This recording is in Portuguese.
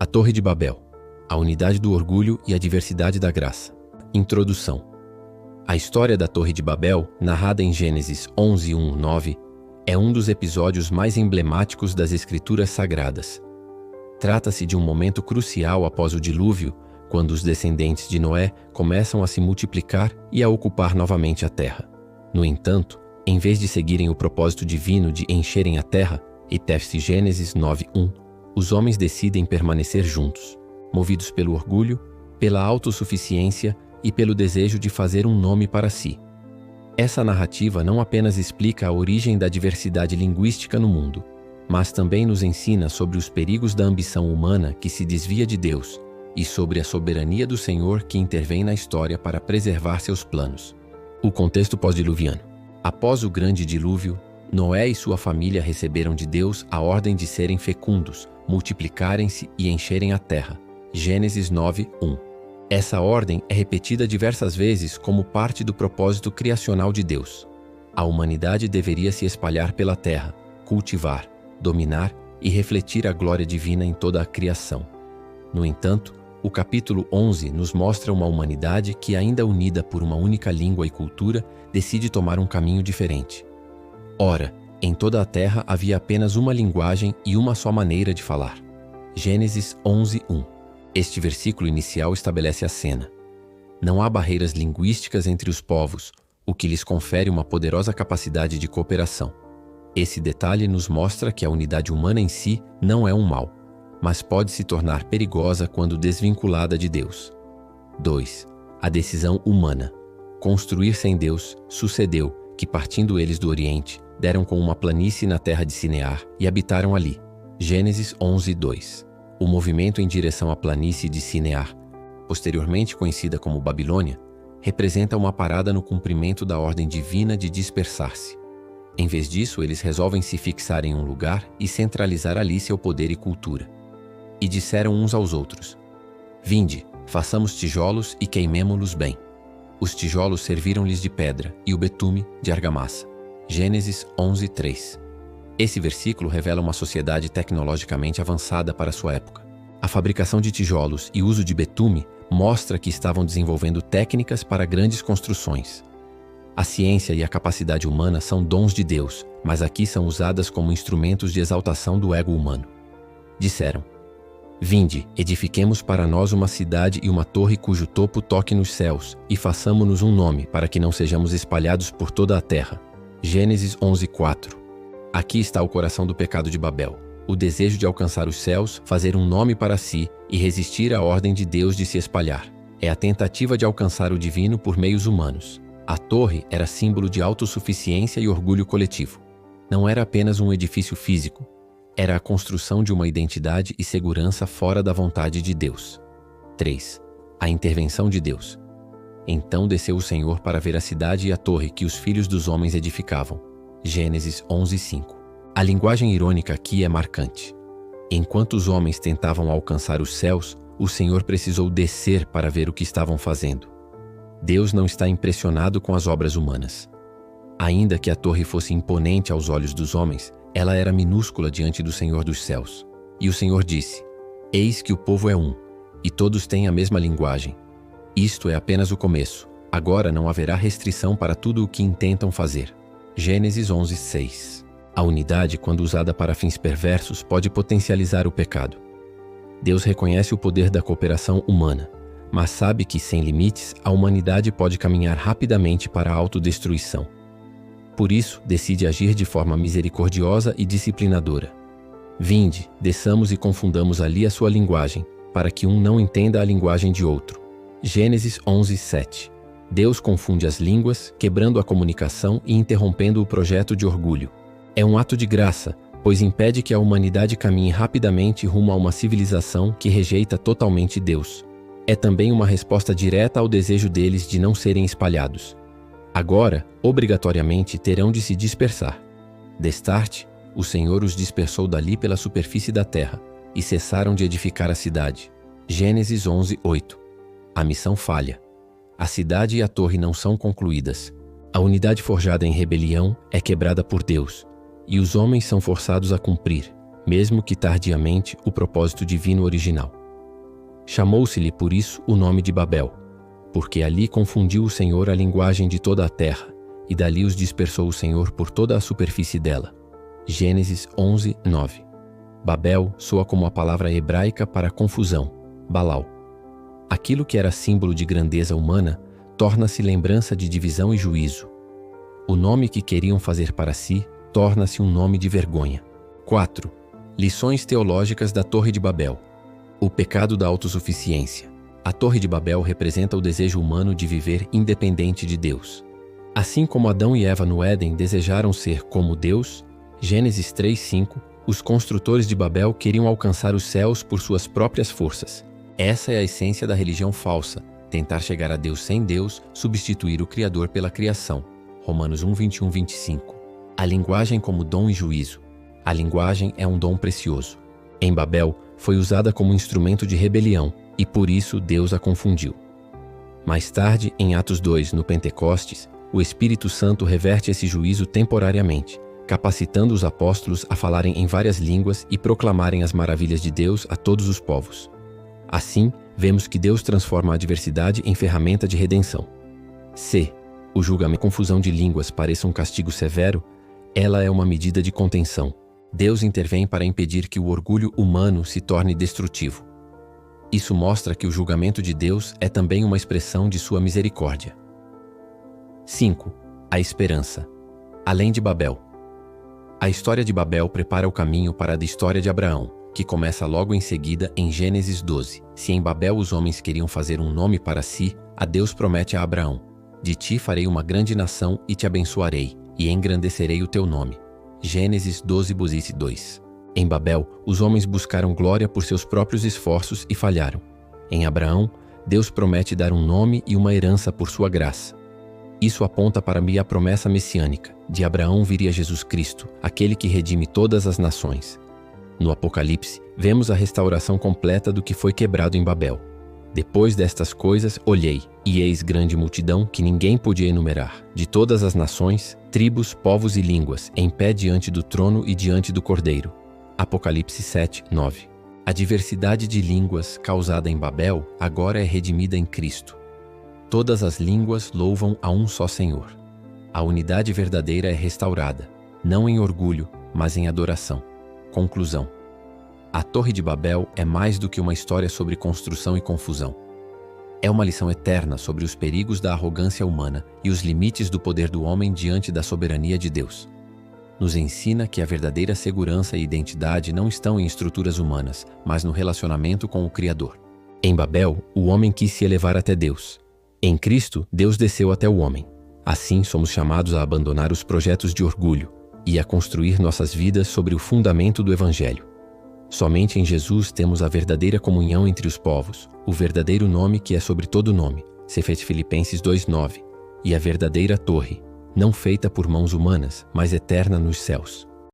A Torre de Babel, a unidade do orgulho e a diversidade da graça. Introdução. A história da Torre de Babel, narrada em Gênesis 11:1-9, é um dos episódios mais emblemáticos das Escrituras Sagradas. Trata-se de um momento crucial após o dilúvio, quando os descendentes de Noé começam a se multiplicar e a ocupar novamente a terra. No entanto, em vez de seguirem o propósito divino de encherem a terra, epífse Gênesis 9:1, os homens decidem permanecer juntos, movidos pelo orgulho, pela autossuficiência e pelo desejo de fazer um nome para si. Essa narrativa não apenas explica a origem da diversidade linguística no mundo, mas também nos ensina sobre os perigos da ambição humana que se desvia de Deus e sobre a soberania do Senhor que intervém na história para preservar seus planos. O contexto pós-diluviano. Após o grande dilúvio, Noé e sua família receberam de Deus a ordem de serem fecundos, multiplicarem-se e encherem a terra. Gênesis 9:1. Essa ordem é repetida diversas vezes como parte do propósito criacional de Deus. A humanidade deveria se espalhar pela terra, cultivar, dominar e refletir a glória divina em toda a criação. No entanto, o capítulo 11 nos mostra uma humanidade que, ainda unida por uma única língua e cultura, decide tomar um caminho diferente. Ora, em toda a terra havia apenas uma linguagem e uma só maneira de falar. Gênesis 11:1. Este versículo inicial estabelece a cena. Não há barreiras linguísticas entre os povos, o que lhes confere uma poderosa capacidade de cooperação. Esse detalhe nos mostra que a unidade humana em si não é um mal, mas pode se tornar perigosa quando desvinculada de Deus. 2. A decisão humana. Construir sem Deus sucedeu que, partindo eles do Oriente, deram com uma planície na terra de Sinear e habitaram ali. Gênesis 11:2. O movimento em direção à planície de Sinear, posteriormente conhecida como Babilônia, representa uma parada no cumprimento da ordem divina de dispersar-se. Em vez disso, eles resolvem se fixar em um lugar e centralizar ali seu poder e cultura. E disseram uns aos outros: Vinde, façamos tijolos e queimemo-los bem. Os tijolos serviram-lhes de pedra e o betume de argamassa. Gênesis 11:3. Esse versículo revela uma sociedade tecnologicamente avançada para sua época. A fabricação de tijolos e uso de betume mostra que estavam desenvolvendo técnicas para grandes construções. A ciência e a capacidade humana são dons de Deus, mas aqui são usadas como instrumentos de exaltação do ego humano. Disseram: Vinde, edifiquemos para nós uma cidade e uma torre cujo topo toque nos céus, e façamo-nos um nome para que não sejamos espalhados por toda a terra. Gênesis 11:4. Aqui está o coração do pecado de Babel, o desejo de alcançar os céus, fazer um nome para si e resistir à ordem de Deus de se espalhar. É a tentativa de alcançar o divino por meios humanos. A torre era símbolo de autossuficiência e orgulho coletivo. Não era apenas um edifício físico, era a construção de uma identidade e segurança fora da vontade de Deus. 3. A intervenção de Deus. Então desceu o Senhor para ver a cidade e a torre que os filhos dos homens edificavam. Gênesis 11:5. A linguagem irônica aqui é marcante. Enquanto os homens tentavam alcançar os céus, o Senhor precisou descer para ver o que estavam fazendo. Deus não está impressionado com as obras humanas. Ainda que a torre fosse imponente aos olhos dos homens, ela era minúscula diante do Senhor dos céus. E o Senhor disse: Eis que o povo é um, e todos têm a mesma linguagem. Isto é apenas o começo. Agora não haverá restrição para tudo o que intentam fazer. Gênesis 11:6. A unidade, quando usada para fins perversos, pode potencializar o pecado. Deus reconhece o poder da cooperação humana, mas sabe que, sem limites, a humanidade pode caminhar rapidamente para a autodestruição. Por isso, decide agir de forma misericordiosa e disciplinadora. Vinde, desçamos e confundamos ali a sua linguagem, para que um não entenda a linguagem de outro. Gênesis 11:7. Deus confunde as línguas, quebrando a comunicação e interrompendo o projeto de orgulho. É um ato de graça, pois impede que a humanidade caminhe rapidamente rumo a uma civilização que rejeita totalmente Deus. É também uma resposta direta ao desejo deles de não serem espalhados. Agora, obrigatoriamente, terão de se dispersar. Destarte, o Senhor os dispersou dali pela superfície da terra, e cessaram de edificar a cidade. Gênesis 11:8. A missão falha. A cidade e a torre não são concluídas. A unidade forjada em rebelião é quebrada por Deus, e os homens são forçados a cumprir, mesmo que tardiamente, o propósito divino original. Chamou-se-lhe por isso o nome de Babel, porque ali confundiu o Senhor a linguagem de toda a terra, e dali os dispersou o Senhor por toda a superfície dela. Gênesis 11, 9. Babel soa como a palavra hebraica para confusão, Balau. Aquilo que era símbolo de grandeza humana torna-se lembrança de divisão e juízo. O nome que queriam fazer para si torna-se um nome de vergonha. 4. Lições teológicas da Torre de Babel. O pecado da autossuficiência. A Torre de Babel representa o desejo humano de viver independente de Deus. Assim como Adão e Eva no Éden desejaram ser como Deus, Gênesis 3:5, os construtores de Babel queriam alcançar os céus por suas próprias forças. Essa é a essência da religião falsa, tentar chegar a Deus sem Deus, substituir o Criador pela criação. Romanos 1:21-25. A linguagem como dom e juízo. A linguagem é um dom precioso. Em Babel, foi usada como instrumento de rebelião, e por isso Deus a confundiu. Mais tarde, em Atos 2, no Pentecostes, o Espírito Santo reverte esse juízo temporariamente, capacitando os apóstolos a falarem em várias línguas e proclamarem as maravilhas de Deus a todos os povos. Assim, vemos que Deus transforma a adversidade em ferramenta de redenção. Se o julgamento e confusão de línguas pareça um castigo severo, ela é uma medida de contenção. Deus intervém para impedir que o orgulho humano se torne destrutivo. Isso mostra que o julgamento de Deus é também uma expressão de sua misericórdia. 5. A esperança. Além de Babel. A história de Babel prepara o caminho para a história de Abraão, que começa logo em seguida em Gênesis 12. Se em Babel os homens queriam fazer um nome para si, a Deus promete a Abraão: de ti farei uma grande nação e te abençoarei, e engrandecerei o teu nome. Gênesis 12:2. Em Babel, os homens buscaram glória por seus próprios esforços e falharam. Em Abraão, Deus promete dar um nome e uma herança por sua graça. Isso aponta para a promessa messiânica: de Abraão viria Jesus Cristo, aquele que redime todas as nações. No Apocalipse, vemos a restauração completa do que foi quebrado em Babel. Depois destas coisas, olhei, e eis grande multidão que ninguém podia enumerar, de todas as nações, tribos, povos e línguas, em pé diante do trono e diante do Cordeiro. Apocalipse 7:9. A diversidade de línguas causada em Babel agora é redimida em Cristo. Todas as línguas louvam a um só Senhor. A unidade verdadeira é restaurada, não em orgulho, mas em adoração. Conclusão. A Torre de Babel é mais do que uma história sobre construção e confusão. É uma lição eterna sobre os perigos da arrogância humana e os limites do poder do homem diante da soberania de Deus. Nos ensina que a verdadeira segurança e identidade não estão em estruturas humanas, mas no relacionamento com o Criador. Em Babel, o homem quis se elevar até Deus. Em Cristo, Deus desceu até o homem. Assim, somos chamados a abandonar os projetos de orgulho e a construir nossas vidas sobre o fundamento do Evangelho. Somente em Jesus temos a verdadeira comunhão entre os povos, o verdadeiro nome que é sobre todo nome, Filipenses 2:9, e a verdadeira torre, não feita por mãos humanas, mas eterna nos céus.